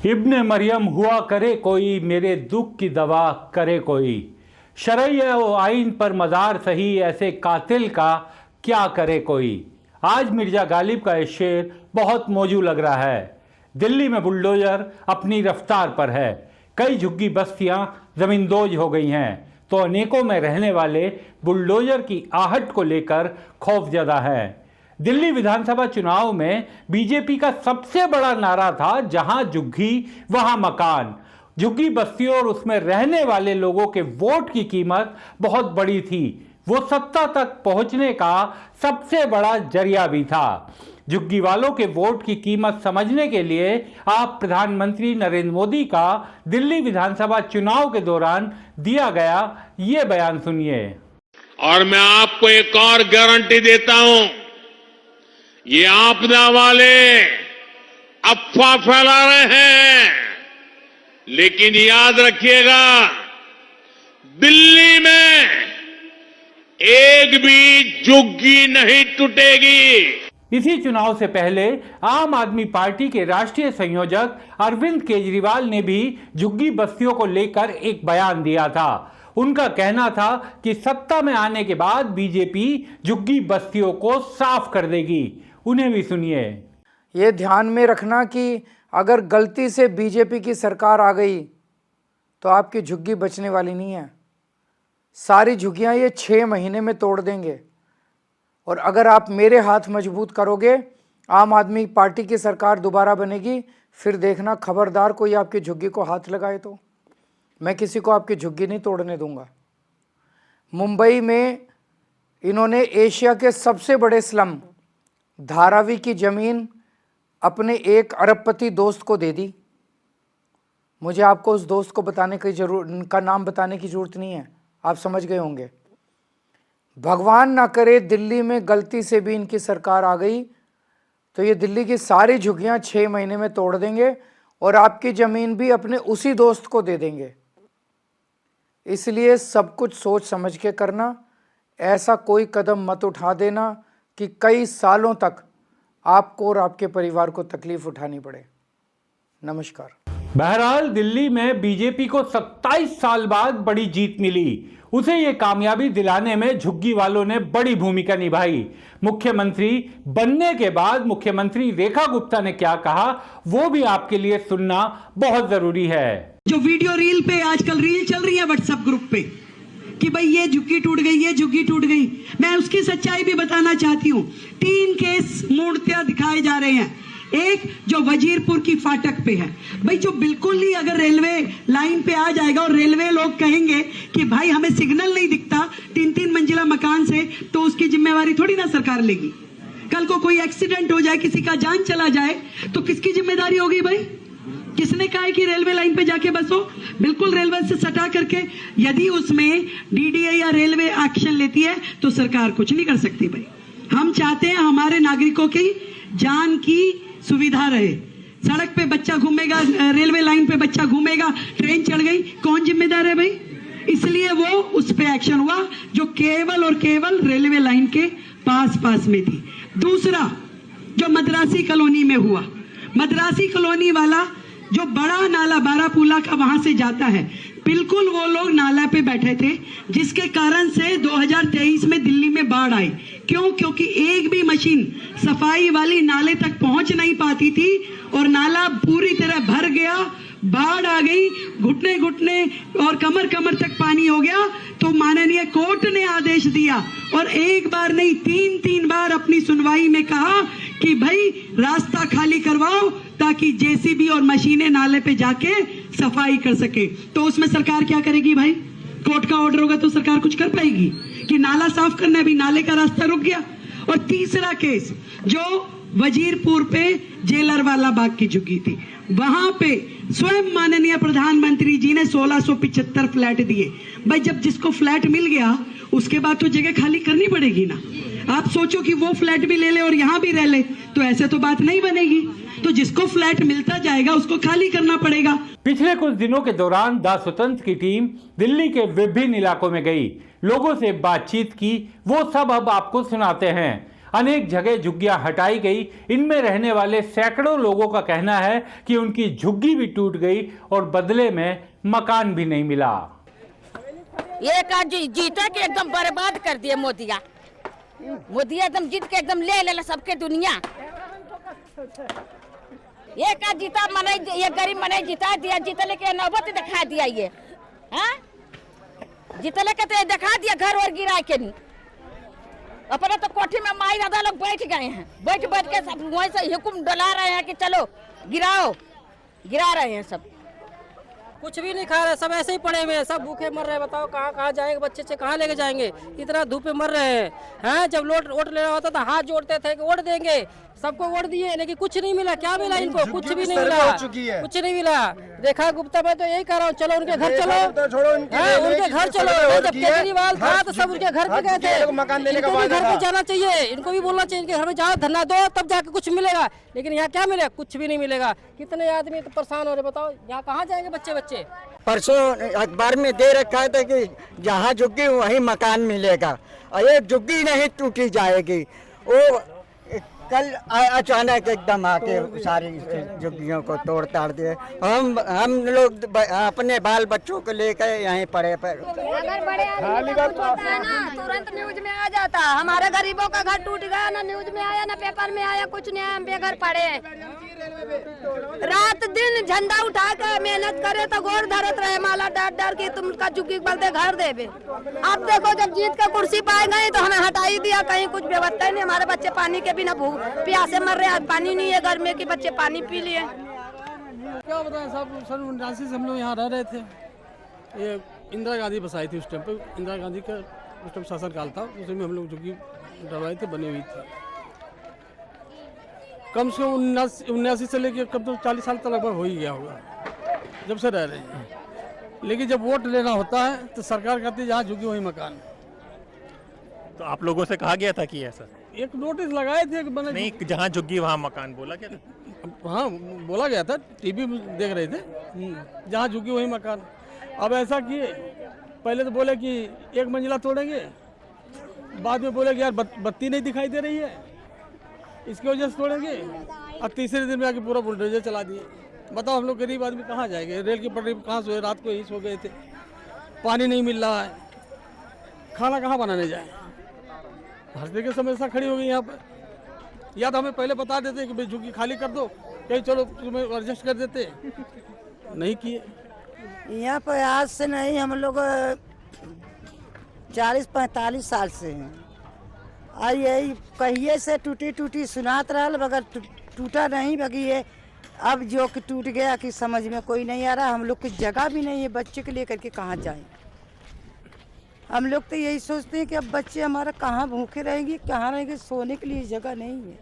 इब्ने मरियम हुआ करे कोई, मेरे दुख की दवा करे कोई। शरय व आइन पर मज़ार सही, ऐसे कातिल का क्या करे कोई। आज मिर्जा गालिब का ये शेर बहुत मौजू लग रहा है। दिल्ली में बुलडोजर अपनी रफ्तार पर है। कई झुग्गी बस्तियां ज़मींदोज हो गई हैं, तो अनेकों में रहने वाले बुलडोजर की आहट को लेकर खौफजदा हैं। दिल्ली विधानसभा चुनाव में बीजेपी का सबसे बड़ा नारा था, जहां झुग्गी वहां मकान। झुग्गी बस्तियों और उसमें रहने वाले लोगों के वोट की कीमत बहुत बड़ी थी। वो सत्ता तक पहुंचने का सबसे बड़ा जरिया भी था। झुग्गी वालों के वोट की कीमत समझने के लिए आप प्रधानमंत्री नरेंद्र मोदी का दिल्ली विधानसभा चुनाव के दौरान दिया गया ये बयान सुनिए। और मैं आपको एक और गारंटी देता हूं, ये आपदा वाले अफवाह फैला रहे हैं, लेकिन याद रखिएगा, दिल्ली में एक भी झुग्गी नहीं टूटेगी। इसी चुनाव से पहले आम आदमी पार्टी के राष्ट्रीय संयोजक अरविंद केजरीवाल ने भी झुग्गी बस्तियों को लेकर एक बयान दिया था। उनका कहना था कि सत्ता में आने के बाद बीजेपी झुग्गी बस्तियों को साफ कर देगी। उन्हें भी सुनिए। ये ध्यान में रखना कि अगर गलती से बीजेपी की सरकार आ गई तो आपकी झुग्गी बचने वाली नहीं है। सारी झुग्गियां ये 6 महीने में तोड़ देंगे। और अगर आप मेरे हाथ मजबूत करोगे, आम आदमी पार्टी की सरकार दोबारा बनेगी, फिर देखना खबरदार कोई आपकी झुग्गी को हाथ लगाए तो मैं किसी को आपकी झुग्गी नहीं तोड़ने दूंगा। मुंबई में इन्होंने एशिया के सबसे बड़े स्लम धारावी की ज़मीन अपने एक अरबपति दोस्त को दे दी। मुझे आपको उस दोस्त को बताने की का नाम बताने की ज़रूरत नहीं है, आप समझ गए होंगे। भगवान ना करे दिल्ली में गलती से भी इनकी सरकार आ गई तो ये दिल्ली की सारी झुग्गियां 6 महीने में तोड़ देंगे और आपकी ज़मीन भी अपने उसी दोस्त को दे देंगे। इसलिए सब कुछ सोच समझ के करना। ऐसा कोई कदम मत उठा देना कि कई सालों तक आपको और आपके परिवार को तकलीफ उठानी पड़े। नमस्कार। बहरहाल दिल्ली में बीजेपी को 27 साल बाद बड़ी जीत मिली। उसे ये कामयाबी दिलाने में झुग्गी वालों ने बड़ी भूमिका निभाई। मुख्यमंत्री बनने के बाद मुख्यमंत्री रेखा गुप्ता ने क्या कहा, वो भी आपके लिए सुनना बहुत जरूरी है। जो वीडियो रील पे आजकल रील चल रही है व्हाट्सएप ग्रुप पे कि भाई ये झुग्गी टूट गई, ये झुग्गी टूट गई, मैं उसकी सच्चाई भी बताना चाहती हूँ। 3 केस मूर्तियां दिखाए जा रहे हैं। एक जो वजीरपुर की फाटक पे है, भाई जो बिल्कुल ही अगर रेलवे लाइन पे आ जाएगा और रेलवे लोग कहेंगे कि भाई हमें सिग्नल नहीं दिखता 3-3 मंजिला मकान से, तो उसकी जिम्मेवारी थोड़ी ना सरकार लेगी। कल को कोई एक्सीडेंट हो जाए, किसी का जान चला जाए, तो किसकी जिम्मेदारी होगी भाई? किसने कहा है कि रेलवे लाइन पे जाके बसो? बिल्कुल रेलवे से सटा करके। यदि उसमें डीडीए या रेलवे एक्शन लेती है तो सरकार कुछ नहीं कर सकती भाई। हम चाहते हैं हमारे नागरिकों की जान की सुविधा रहे। सड़क पे बच्चा घूमेगा, रेलवे लाइन पे बच्चा घूमेगा, ट्रेन चढ़ गई, कौन जिम्मेदार है भाई? इसलिए वो उस पे एक्शन हुआ जो केवल और केवल रेलवे लाइन के पास में थी। दूसरा जो मद्रासी कॉलोनी में हुआ, मद्रासी कॉलोनी वाला जो बड़ा नाला बारापूला का वहां से जाता है, बिल्कुल वो लोग नाला पे बैठे थे, जिसके कारण से 2023 में दिल्ली में बाढ़ आई। क्यों? क्योंकि एक भी मशीन सफाई वाली नाले तक पहुंच नहीं पाती थी और नाला पूरी तरह भर गया। बाढ़ आ गई, घुटने घुटने और कमर कमर तक पानी हो गया। तो माननीय कोर्ट ने आदेश दिया और एक बार नहीं 3 बार अपनी सुनवाई में कहा कि भाई रास्ता खाली करवाओ ताकि जेसीबी और मशीनें नाले पे जाके सफाई कर सके। तो उसमें सरकार क्या करेगी भाई? कोर्ट का ऑर्डर होगा तो सरकार कुछ कर पाएगी कि नाला साफ करना है? अभी नाले का रास्ता रुक गया। और तीसरा केस जो वजीरपुर पे जेलर वाला बाग की झुग्गी थी, वहां पे स्वयं माननीय प्रधानमंत्री जी ने 1675 फ्लैट दिए। भाई जब जिसको फ्लैट मिल गया उसके बाद तो जगह खाली करनी पड़ेगी ना। आप सोचो कि वो फ्लैट भी ले ले और यहाँ भी रह ले, तो ऐसे तो बात नहीं बनेगी। तो जिसको फ्लैट मिलता जाएगा उसको खाली करना पड़ेगा। पिछले कुछ दिनों के दौरान द स्वतंत्र की टीम दिल्ली के विभिन्न इलाकों में गई, लोगों से बातचीत की, वो सब अब आपको सुनाते हैं। अनेक जगह झुग्गियां हटाई गई। इनमें रहने वाले सैकड़ों लोगों का कहना है कि उनकी झुग्गी भी टूट गई और बदले में मकान भी नहीं मिला। ये का जीता के एकदम बर्बाद कर दिए मोदिया एकदम जीत के एकदम ले ले सबके दुनिया। ये का जीता मने ये गरीब मने जिता दिया, जीतले के नौबत दिखा दिया। ये हाँ जीतले के तो दिखा दिया घर और गिरा के नहीं। अपने तो कोठी में माई दादा लोग बैठ गए हैं, बैठ के सब वहीं से हुक्म डला रहे हैं कि चलो गिराओ, गिरा रहे हैं। सब कुछ भी नहीं खा रहे, सब ऐसे ही पड़े हुए हैं, सब भूखे मर रहे हैं। बताओ कहाँ जाएंगे बच्चे कहाँ लेके जाएंगे, इतना धूप में मर रहे हैं। जब वोट लेना होता था हाथ जोड़ते थे कि वोट देंगे, सबको वोट दिए लेकिन कुछ नहीं मिला। क्या मिला इनको? कुछ भी नहीं मिला, कुछ नहीं मिला। रेखा गुप्ता मैं तो यही कह रहा हूँ, चलो उनके घर चलो, उनके घर चलो। जब केजरीवाल था तो सब उनके घर पे गए थे, इनको भी घर पे जाना चाहिए, इनको भी बोलना चाहिए इनके घर में जाओ, धरना दो, तब जाके कुछ मिलेगा। लेकिन यहाँ क्या मिलेगा? कुछ भी नहीं मिलेगा। कितने आदमी तो परेशान हो रहे, बताओ यहाँ कहाँ जाएंगे बच्चे? परसों अखबार में दे रखा था कि जहाँ झुग्गी वहीं मकान मिलेगा, और ये झुग्गी नहीं टूटी जाएगी। वो कल अचानक एकदम आके सारी झुग्गियों को तोड़ ताड़ दिए। हम लोग अपने बाल बच्चों को लेकर यहीं पड़े पर। अगर बड़े आदमी का कुछ होता है ना तुरंत न्यूज में आ जाता। हमारे गरीबों का घर टूट गया, ना न्यूज में आया, ना पेपर में आया, कुछ नहीं आया। हम बेघर पड़े, रात दिन झंडा उठा कर मेहनत करे तो गोर धरत रहे, माला डर की तुमका झुग्गी बलते घर देवे। अब देखो जब जीत के कुर्सी पाए गए तो हमें हटाई दिया, कहीं कुछ व्यवस्था नहीं। हमारे बच्चे पानी के बिना भूख प्यासे मर रहे हैं, पानी नहीं है घर में कि बच्चे पानी पी लिए। क्या बताएं साहब, सन 79 से हम लोग यहाँ रह रहे थे। ये इंदिरा गांधी बसाई थी उस टाइम पे, इंदिरा गांधी का उस टाइम शासनकाल था, उसी में हम लोग झुग्गी डलवाई थी, बनी हुई थी। कम से कम 79 से लेकर कम तो 40 साल तक लगभग हो ही गया होगा जब से रह रहे हैं। लेकिन जब वोट लेना होता है तो सरकार कहती है जहाँ झुग्गी वहीं मकान। तो आप लोगों से कहा गया था कि ऐसा एक नोटिस लगाए थे कि नहीं, जहाँ झुग्गी वहाँ मकान, बोला क्या? हाँ बोला गया था, टीवी में देख रहे थे, जहाँ झुग्गी वहीं मकान। अब ऐसा किए, पहले तो बोले कि एक मंजिला तोड़ेंगे, बाद में बोले कि यार बत्ती नहीं दिखाई दे रही है, इसकी वजह से तोड़ेंगे, और तीसरे दिन में आके पूरा बुलडोजर चला दिए। बताओ हम लोग गरीब आदमी कहाँ जाएंगे? रेल की पटरी कहाँ सोए, रात को यही सो गए थे, पानी नहीं मिल रहा है, खाना कहाँ बनाने जाए? हंसने की समस्या खड़ी हो गई यहाँ पर। या तो हमें पहले बता देते कि भाई झुग्गी खाली कर दो, कहीं चलो तुम्हें एडजस्ट कर देते, नहीं किए। यहाँ पर आज से नहीं, हम लोग 40-45 साल से हैं। और यही कहिए से टूटी सुनात रहा, मगर टूटा नहीं। बगी ये अब जो कि टूट गया कि समझ में कोई नहीं आ रहा। हम लोग की जगह भी नहीं है, बच्चे को लेकर के कहाँ जाएं? हम लोग तो यही सोचते हैं कि अब बच्चे हमारा कहाँ भूखे रहेंगे, कहाँ रहेंगे, सोने के लिए जगह नहीं है।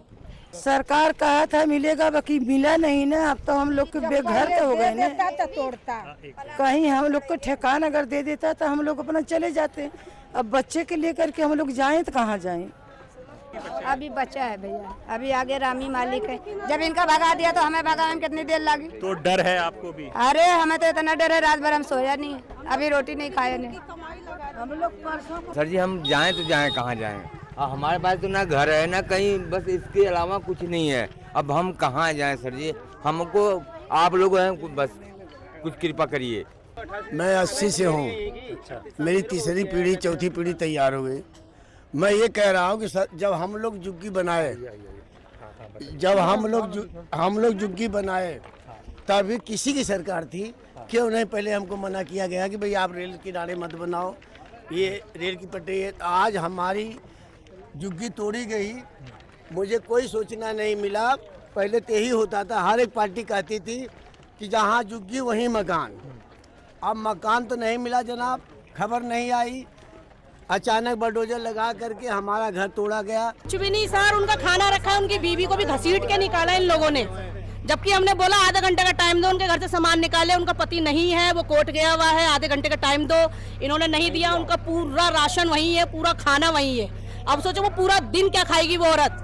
सरकार कहा था मिलेगा, बाकी मिला नहीं ना। अब तो हम लोग के बेघर तो हो गए ना। कहीं हम लोग को ठेकान अगर दे देता तो हम लोग अपना चले जाते। अब बच्चे के लेकर के हम लोग जाएं तो कहाँ जाएं? अभी बच्चा है भैया, अभी आगे रामी मालिक है। जब इनका भगा दिया तो हमें भगाने में कितनी देर लगी। तो डर है आपको भी? अरे हमें तो इतना डर है, रात भर हम सोया नहीं, अभी रोटी नहीं खाए नहीं। सर जी हम जाएं तो जाएं कहाँ जाएं? हमारे पास तो ना घर है ना कहीं, बस इसके अलावा कुछ नहीं है। अब हम कहाँ जाएं सर जी? हमको आप लोग हैं, बस कुछ कृपा करिए। मैं 80 से हूँ, मेरी तीसरी पीढ़ी चौथी पीढ़ी तैयार हो गई। मैं ये कह रहा हूँ कि सर जब हम लोग झुग्गी बनाए, झुग्गी बनाए तभी किसी की सरकार थी, क्यों नहीं पहले हमको मना किया गया कि भाई आप रेल किनारे मत बनाओ, ये रेल की पटरी है। तो आज हमारी झुग्गी तोड़ी गई, मुझे कोई सोचना नहीं मिला। पहले तो यही होता था, हर एक पार्टी कहती थी कि जहाँ झुग्गी वहीं मकान। अब मकान तो नहीं मिला जनाब, खबर नहीं आई, अचानक बलडोजर लगा करके हमारा घर तोड़ा गया। कुछ भी नहीं सर, उनका खाना रखा, उनकी बीवी को भी घसीट के निकाला इन लोगों ने। जबकि हमने बोला आधा घंटे का टाइम दो, उनके घर से सामान निकाले, उनका पति नहीं है, वो कोर्ट गया हुआ है, आधे घंटे का टाइम दो, इन्होंने नहीं दिया। उनका पूरा राशन वहीं है, पूरा खाना वहीं है। अब सोचो वो पूरा दिन क्या खाएगी वो औरत?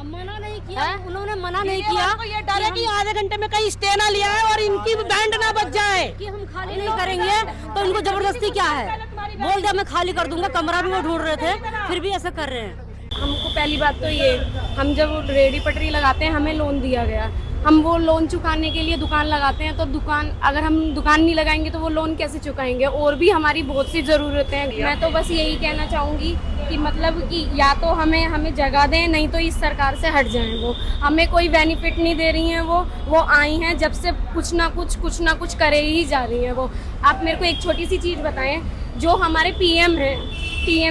मना नहीं किया, उन्होंने मना नहीं किया। ये डर है कि आधे घंटे में कहीं स्टे ना लिया है और इनकी बैंड ना बच जाए कि हम खाली नहीं करेंगे। तो उनको जबरदस्ती क्या है? बोल दिया मैं खाली कर दूंगा, कमरा भी वो ढूंढ रहे थे, फिर भी ऐसा कर रहे हैं। हमको पहली बात तो ये, हम जब रेडी पटरी लगाते हैं हमें लोन दिया गया, हम वो लोन चुकाने के लिए दुकान लगाते हैं, तो दुकान अगर हम दुकान नहीं लगाएंगे तो वो लोन कैसे चुकाएंगे। और भी हमारी बहुत सी ज़रूरतें हैं। मैं तो बस यही कहना चाहूँगी कि मतलब कि या तो हमें जगह दें, नहीं तो इस सरकार से हट जाएं। वो हमें कोई बेनिफिट नहीं दे रही हैं। वो आई हैं जब से कुछ ना कुछ करे ही जा रही हैं। वो आप मेरे को एक छोटी सी चीज़ बताएं, जो हमारे पीएम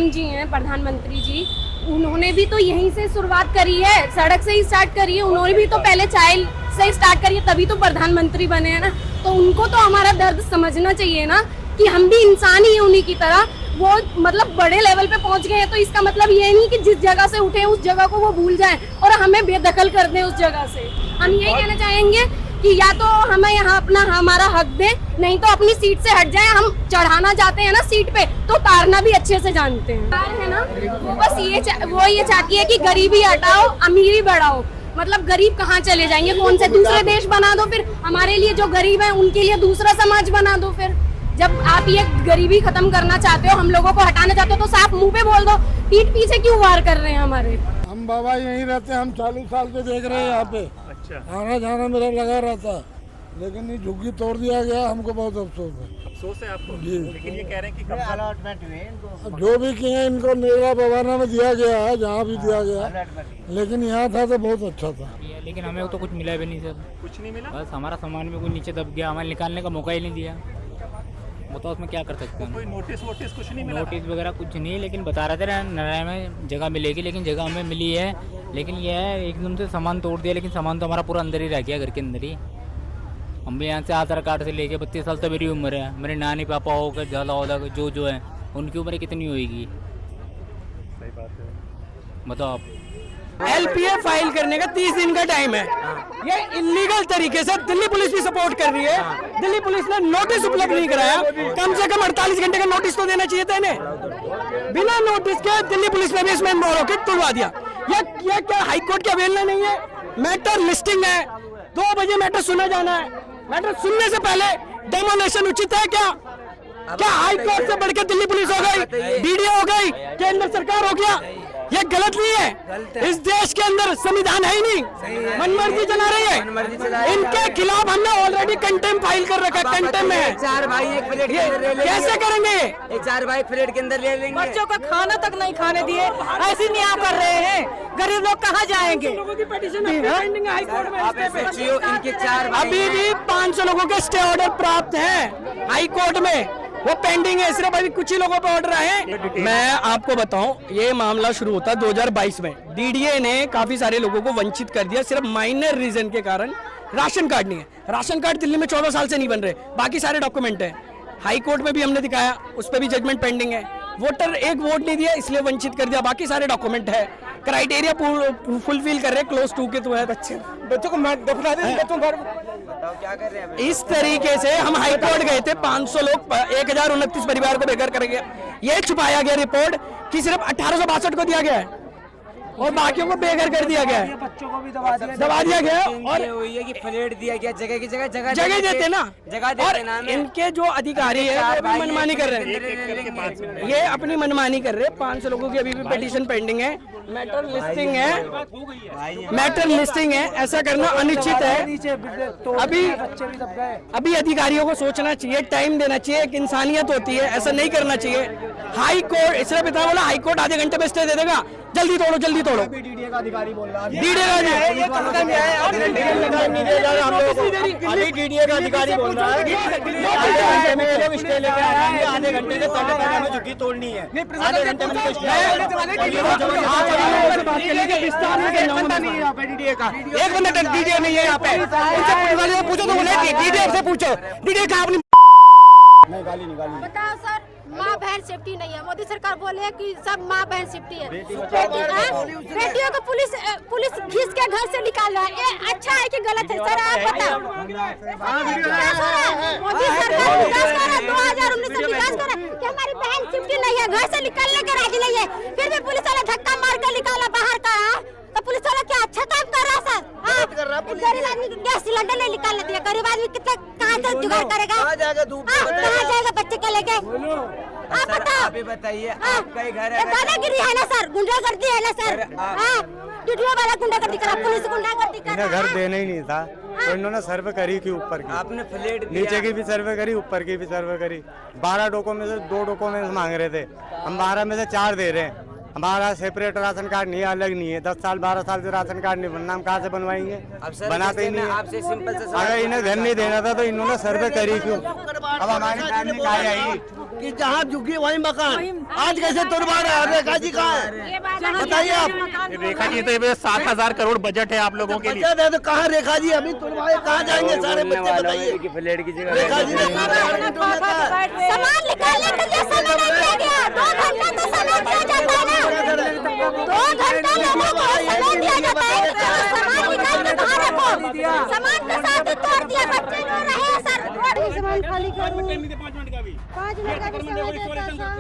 जी हैं, प्रधानमंत्री जी, उन्होंने भी तो यहीं से शुरुआत करी है, सड़क से ही स्टार्ट करी है। उन्होंने भी तो पहले चाय से स्टार्ट करी है, तभी तो प्रधानमंत्री बने हैं ना। तो उनको तो हमारा दर्द समझना चाहिए ना, कि हम भी इंसान ही हैं उन्हीं की तरह। वो मतलब बड़े लेवल पे पहुंच गए हैं, तो इसका मतलब ये नहीं कि जिस जगह से उठे उस जगह को वो भूल जाएं और हमें बेदखल कर दें उस जगह से। हम यही कहना चाहेंगे कि या तो हमें यहाँ हमारा हक दें, नहीं तो अपनी सीट से हट जाएं। हम चढ़ाना चाहते हैं ना सीट पे, तो उतारना भी अच्छे से जानते हैं, है ना। वो बस ये चाहती है कि गरीबी हटाओ, अमीरी बढ़ाओ। मतलब गरीब कहाँ चले जाएंगे, कौन से दूसरे देश बना दो, फिर हमारे लिए जो गरीब है उनके लिए दूसरा समाज बना दो। फिर जब आप ये गरीबी खत्म करना चाहते हो, हम लोगों को हटाना चाहते हो, तो साफ मुंह पे बोल दो। पीठ पीछे क्यों वार कर रहे हैं हमारे। हम बाबा यहीं रहते हैं, हम 40 साल से देख रहे हैं यहाँ पे। अच्छा। आना जाना मेरा लगा रहता है, लेकिन ये झुग्गी तोड़ दिया गया, हमको बहुत अफसोस है। अफसोस है आपको? जी। लेकिन ये कह रहे हैं कि अलॉटमेंट हुए इनको, जो भी किए इनको नेरा बवाना में दिया गया है, जहाँ भी दिया गया, लेकिन यहाँ था तो बहुत अच्छा था। लेकिन हमें तो कुछ मिला भी नहीं सर। कुछ नहीं मिला? बस हमारा सामान भी कोई नीचे दब गया, हमें निकालने का मौका ही नहीं दिया। बताओ उसमें क्या कर सकते हैं। कोई नोटिस वोटिस कुछ नहीं मिला? नोटिस वगैरह कुछ नहीं, लेकिन बता रहे थे नारायण में जगह मिलेगी, लेकिन जगह हमें मिली है। लेकिन यह है एकदम से सामान तोड़ दिया, लेकिन सामान तो हमारा पूरा अंदर ही रह गया, घर के अंदर ही। हम भी यहाँ से आधार कार्ड से लेके 32 साल तो मेरी उम्र है। मेरे नानी पापा होकर ज़्यादा होगा जो है, उनकी उम्र कितनी होगी? सही बात है। बताओ आप। LPA फाइल करने का 30 दिन का टाइम है। ये इलीगल तरीके से दिल्ली पुलिस भी सपोर्ट कर रही है। दिल्ली पुलिस ने नोटिस उपलब्ध नहीं कराया, कम से कम 48 घंटे का नोटिस तो देना चाहिए था इन्हें। बिना नोटिस के दिल्ली पुलिस ने भी इसमें रॉकेट तुड़वा दिया। ये क्या हाईकोर्ट की अवहेलना नहीं है? मैटर लिस्टिंग है, 2 बजे मैटर सुना जाना है। मैटर सुनने से पहले डेमोलेशन उचित है क्या? क्या हाईकोर्ट से बढ़कर दिल्ली पुलिस हो गई, DDA हो गई, केंद्र सरकार हो गया? ये गलत नहीं है। इस देश के अंदर संविधान है ही नहीं, मनमर्जी चला रही है। इनके खिलाफ हमने ऑलरेडी कंटेम्प्ट फाइल कर रखा है, कंटेम्प्ट में है। 4 भाई एक प्लेट के अंदर ले लेंगे। कैसे करेंगे ये 4 भाई प्लेट के अंदर ले लेंगे। बच्चों का खाना तक नहीं खाने दिए, ऐसी न्याय कर रहे हैं। गरीब लोग कहाँ जाएंगे? इनके 4 अभी भी 500 लोगों के स्टे ऑर्डर प्राप्त हैं हाई कोर्ट में, वो पेंडिंग है। सिर्फ अभी कुछ ही लोगों पर ऑर्डर आए। मैं आपको बताऊं, ये मामला शुरू होता 2022 में। DDA ने काफी सारे लोगों को वंचित कर दिया, सिर्फ माइनर रीजन के कारण। राशन कार्ड नहीं है, राशन कार्ड दिल्ली में 14 साल से नहीं बन रहे, बाकी सारे डॉक्यूमेंट है। हाई कोर्ट में भी हमने दिखाया, उस पर भी जजमेंट पेंडिंग है। वोटर एक वोट नहीं दिया, इसलिए वंचित कर दिया, बाकी सारे डॉक्यूमेंट है। क्राइटेरिया फुलफिल कर रहे, क्लोज 2 के तो है। बच्चों को दफना दे, बच्चों क्या कर रहे हैं? इस तरीके से हम हाई कोर्ट गए थे, 500 लोग 1029 परिवार को बेघर करेंगे। ये छुपाया गया रिपोर्ट कि सिर्फ 1862 को दिया गया है और बाकियों को बेघर कर दिया गया है। बच्चों को भी दबा दिया गया और हुई है कि फ्लैट दिया गया, जगह की जगह देते ना, जगह और देते ना। इनके जो अधिकारी है वो भी मनमानी कर रहे हैं। ये अपनी मनमानी कर रहे हैं। 500 लोगों की अभी भी पिटीशन पेंडिंग है। मैटर लिस्टिंग है, ऐसा करना अनुचित है। अभी अधिकारियों को सोचना चाहिए, टाइम देना चाहिए, एक इंसानियत होती है, ऐसा नहीं करना चाहिए। हाई कोर्ट इसलिए पिता बोला हाई कोर्ट आधे घंटे में स्टे दे देगा, जल्दी तोड़ो जल्दी तोड़ो। DDA का अधिकारी बोल रहा है, DDA का अधिकारी बोल रहा है आधे घंटे से पहले हमें झुग्गी तोड़नी है, आधे घंटे में एक मिनट। DDA नहीं है यहाँ पे, पूछो तो बोले DDA से पूछो, DDA का अपनी बताओ सर, माँ बहन सेफ्टी नहीं है। मोदी सरकार बोले कि सब माँ बहन सेफ्टी है। बेटियों को पुलिस घिस के घर से निकाल रहा है, ये अच्छा है कि गलत है सर? आप बताओ। मोदी सरकार विकास कर रहा है, 2019 से विकास कर रहा है कि हमारी बहन सेफ्टी नहीं है, घर से निकलने के राजी नहीं है, फिर भी पुलिस वाला धक्का मार कर निकाला बाहर का। तो पुलिस वाला क्या अच्छा काम कर रहा है सर? गरीब आदमी गैस सिलेंडर नहीं निकालने दिया, गरीब आदमी कितना कहाँ से जुगाड़ करेगा? कहाँ जाएगा बच्चे को लेके? आप बताओ। आप ही बताइए, आपका ही घर है। दादागिरी है ना सर, गुंडागर्दी है ना सर, टीटीओ वाला गुंडागर्दी करा, पुलिस गुंडागर्दी करा। घर देना ही नहीं था तो इन्होंने सर्वे करी की ऊपर की, आपने फ्लैट नीचे की भी सर्वे करी, ऊपर की भी सर्वे करी। 12 डॉक्यूमेंट में से 2 डॉक्यूमेंट मांग रहे थे, हम 12 में से 4 दे रहे हैं। हमारा सेपरेट राशन कार्ड नहीं है, अलग नहीं है। 10 साल 12 साल से राशन कार्ड नहीं बनना, हम कहाँ से बनवाएंगे? बनाते ही नहीं है। आपसे सिंपल से अगर इन्हें घर नहीं देना था तो इन्होंने सर्वे करी क्यों? अब हमारी फैमिली कहाँ जाएगी? कि जहाँ झुकी वहीं मकान, आज कैसे तुड़वा रहे हैं? रेखा जी कहाँ है बताइए आप। रेखा जी तो ये 7,000 करोड़ बजट है आप लोगों के लिए। बचत है तो कहाँ रेखा जी अभी तुड़वाए, कहाँ जाएंगे सारे बच्चे बताइए। फ्लैट की जगह रेखा जी ने सामान निकालने के लिए समय नहीं दिया गया, 2 घंटा तो समय दिया जाता है ना, 2 घंटा लोगों को समय दिया जाता है, सामान निकाल के बाहर रखो, सामान के साथ ही तोड़ दिया, बच्चे रो रहे हैं सर, सामान खाली करो। 5 मिनट का भी 5 मिनट का भी समय देता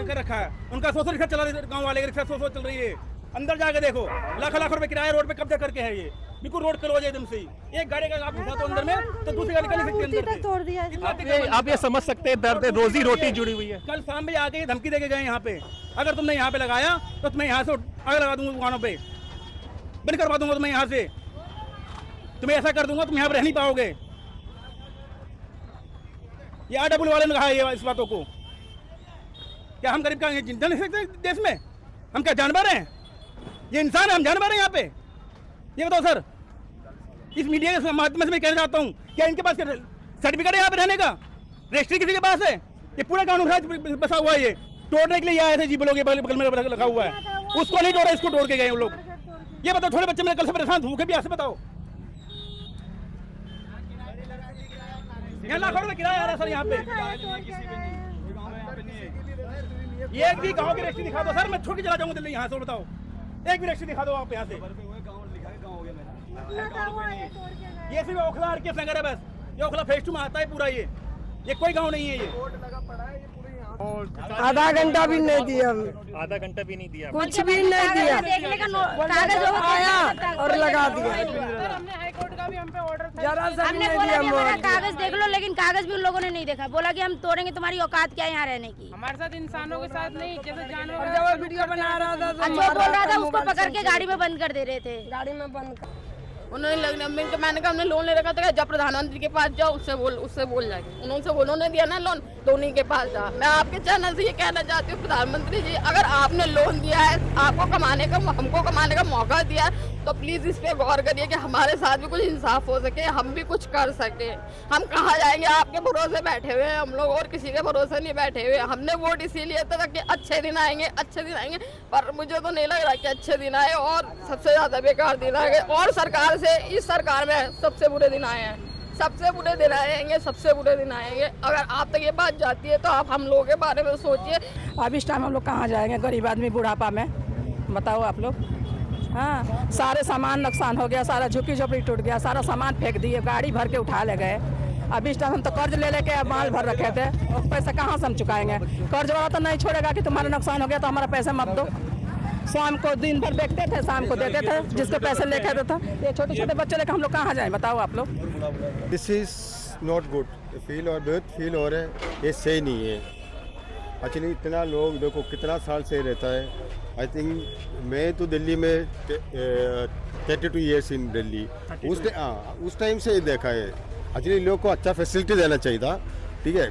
है। रखा है उनका, 100 रिक्शा चला रहे, गाँव वाले रिक्शा 100 चल रही है। अंदर जाके देखो, लाख रुपए किराया रोड पे कब्जा करके है ये, बिल्कुल रोड क्लोज है एकदम से ही। एक गाड़ी का आप घुसा तो अंदर में तो दूसरी गाड़ी निकल नहीं सकती अंदर से। तोड़ दिया। आप ये समझ सकते हैं दर्द, रोजी रोटी जुड़ी हुई है। कल शाम में आके धमकी देके गए यहाँ पे, अगर तुमने यहाँ पे लगाया तो तुम्हें यहाँ से आग लगा दूंगा दुकानों पे, बंद करवा दूंगा तुम्हें यहाँ से, तुम्हें ऐसा कर दूंगा तुम यहाँ पे रह नहीं पाओगे। ये RW वाले ने कहा है इस बातों को। क्या हम गरीब का जिंदा नहीं सकते देश में? हम क्या जानवर हैं? ये इंसान है, हम जानवर हैं यहाँ पे? ये बताओ सर, इस मीडिया के माध्यम से मैं कहना चाहता हूँ, क्या इनके पास सर्टिफिकेट है यहाँ पे रहने का? रजिस्ट्री किसी के पास है? ये पूरा कानून बसा हुआ है, ये तोड़ने के लिए आए थे जी लोग, बगल में लगा हुआ है, उसको नहीं तोड़ा, इसको तोड़ के गए उन लोग। ये बताओ, छोटे बच्चे मेरे कल से परेशान, भूखे भी ऐसे बताओ। यहाँ लाखों रुपए किराया आ रहा है सर यहाँ पे। एक भी गाँव की रजिस्ट्री दिखा दो सर, मैं छोड़ के चला जाऊंगा दिल्ली यहाँ से, बताओ एक भी रजिस्ट्री दिखा दो आप यहाँ से। ये सिर्फ ओखला RKF नगर है बस, ये ओखला फेज 2 में आता है पूरा, ये कोई गांव नहीं है। ये आधा घंटा भी नहीं दिया, आधा घंटा भी नहीं दिया, कुछ भी नहीं दिया, आया और लगा दिया। हमने बोला कि हमारा कागज देख लो, लेकिन कागज भी उन लोगों ने नहीं देखा, बोला कि हम तोड़ेंगे, तुम्हारी औकात क्या है यहाँ रहने की। हमारे साथ इंसानों के साथ नहीं, जैसे जानवर वीडियो बना रहा था जो बोल रहा था उसको पकड़ के गाड़ी में बंद कर दे रहे थे। गाड़ी में बंद कर, उन्होंने मैंने कहा हमने लोन ले रखा था, जब प्रधानमंत्री के पास जाओ उससे बोल जाके, उन्होंने दिया ना लोन, तो उन्हीं के पास जा। मैं आपके चैनल से ये कहना चाहती हूँ प्रधानमंत्री जी, अगर आपने लोन दिया है, आपको हमको कमाने का मौका दिया है, तो प्लीज इस पे गौर करिए कि हमारे साथ भी कुछ इंसाफ हो सके, हम भी कुछ कर सके। हम कहाँ जाएंगे? आपके भरोसे बैठे हुए हैं हम लोग, और किसी के भरोसे नहीं बैठे हुए। हमने वोट इसीलिए था कि अच्छे दिन आएंगे, पर मुझे तो नहीं लग रहा कि अच्छे दिन आए, और सबसे ज्यादा बेकार दिन आ गए। और सरकार से, इस सरकार में सबसे बुरे दिन आए हैं, सबसे बुरे दिन आएंगे, सबसे बुरे दिन आएंगे। अगर आप तक ये बात जाती है तो आप हम लोगों के बारे में सोचिए। अब इस टाइम हम लोग कहाँ जाएंगे? गरीब आदमी बुढ़ापा में, बताओ आप लोग। हाँ, सारे सामान नुकसान हो गया, सारा झुग्गी झोपड़ी टूट गया, सारा सामान फेंक दिए, गाड़ी भर के उठा ले गए। अब इस टाइम हम तो कर्ज ले लेके माल भर रखे थे, और पैसा कहाँ से हम चुकाएंगे? कर्ज वाला तो नहीं छोड़ेगा कि तुम्हारा नुकसान हो गया तो हमारा पैसा मत दो। शाम को दिन भर बेचते थे, शाम को देते थे, जिसके पैसे लेके देते थे। ये छोटे छोटे बच्चे लेकर हम लोग कहाँ जाएं? बताओ आप लोग। This is not good, feel और बहुत फील हो रहा है, ये सही नहीं है। एक्चुअली इतना लोग देखो कितना साल से रहता है। आई थिंक मैं तो दिल्ली में 32 ईयर्स इन दिल्ली, उस टाइम से देखा है। एक्चुअली लोग को अच्छा फैसिलिटी देना चाहिए था, ठीक है।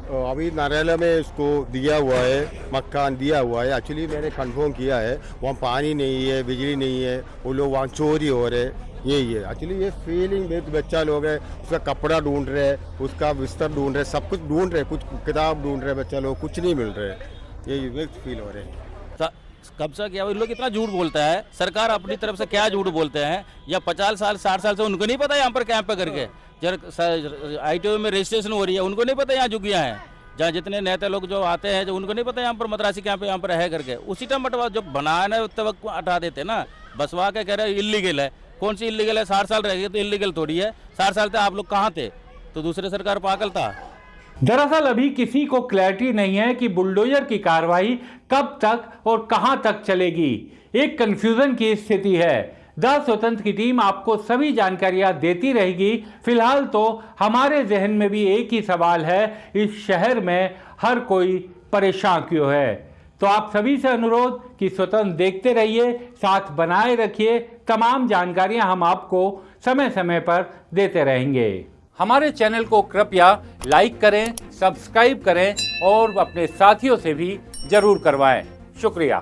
अभी नारायला में इसको दिया हुआ है, मकान दिया हुआ है। एक्चुअली मैंने कंफर्म किया है, वहाँ पानी नहीं है, बिजली नहीं है, वो लोग वहाँ चोरी हो रहे, यही है। एक्चुअली ये फीलिंग में बच्चा लोग है, उसका कपड़ा ढूंढ रहे, उसका बिस्तर ढूंढ रहे, सब कुछ ढूंढ रहे, कुछ किताब ढूंढ रहे बच्चा लोग, कुछ नहीं मिल रहे, यही फील हो रहे हैं। कब्जा किया हुआ, लोग इतना झूठ बोलता है, सरकार अपनी तरफ से क्या झूठ बोलते हैं? या 50 साल 60 साल से उनको नहीं पता यहाँ पर कैंप पे करके ITO में रजिस्ट्रेशन हो रही है, उनको नहीं पता यहाँ झुग्गियाँ हैं, जहाँ जितने नेता लोग जो आते हैं, जो उनको नहीं पता यहाँ पर मद्रासी कैंप यहाँ पर है करके, उसी टाइम बटवा जब बनाना है उस वक्त हटा देते ना, बसवा के कह रहे हैं इलीगल है। कौन सी इलीगल है? 60 साल रह गए तो इलीगल थोड़ी है। 60 साल तक आप लोग कहाँ थे? तो दूसरे सरकार पागल था। दरअसल अभी किसी को क्लैरिटी नहीं है कि बुलडोजर की कार्रवाई कब तक और कहां तक चलेगी। एक कंफ्यूजन की स्थिति है। द स्वतंत्र की टीम आपको सभी जानकारियां देती रहेगी। फिलहाल तो हमारे जहन में भी एक ही सवाल है, इस शहर में हर कोई परेशान क्यों है। तो आप सभी से अनुरोध कि स्वतंत्र देखते रहिए, साथ बनाए रखिए। तमाम जानकारियां हम आपको समय समय पर देते रहेंगे। हमारे चैनल को कृपया लाइक करें, सब्सक्राइब करें और अपने साथियों से भी जरूर करवाएं। शुक्रिया।